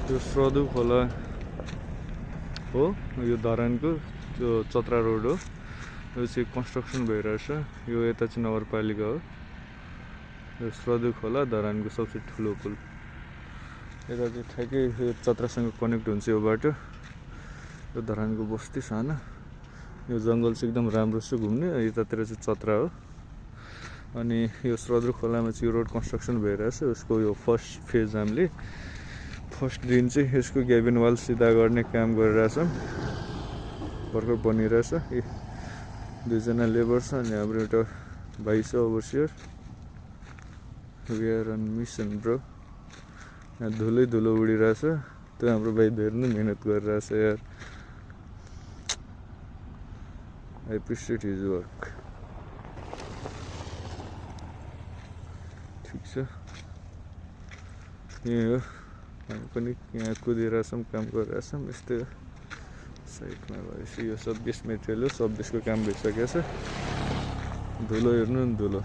यो श्रदु खोला हो, यो धरानको त्यो चत्रा रोड हो। यो चाहिँ कन्स्ट्रक्सन भइरहेछ। यो यता चाहिँ नगरपालिका हो। यो श्रदु खोला धरानको सबसे ठुलो पुल। यता चाहिँ ठ्याक्कै यो चत्रासँग कनेक्ट हुन्छ यो बाटो। यो धरानको बस्ती सानो। यो जङ्गल चाहिँ एकदम राम्रो छ घुम्ने। यतातिर चाहिँ चत्रा हो। अनि यो श्रदु खोलामा चाहिँ यो रोड कन्स्ट्रक्सन भइरहेछ। उसको यो फर्स्ट फेज हामीले फर्स्ट दिन चाहिँ यसको ग्याबिन वाल सिधा गर्ने काम गरिरहेछौँ। भर्खर बनिरहेछ। दुईजना लेबर छ अनि हाम्रो एउटा भाइ छ overseer. We are on mission bro. यहाँ धुलो उडिरहेछ। त्यो हाम्रो भाइ धेरै नै मिहिनेत गरिरहेछ यार। I appreciate his work. ठिक छ, यही हो। हामी पनि यहाँ कुदिरहेछौँ, काम गरिरहेछौँ। यस्तै हो। साइडमा भएपछि यो सब बेस मेटेरियल हो। सब बेसको काम भइसकेको छ। धुलो हेर्नु नि धुलो।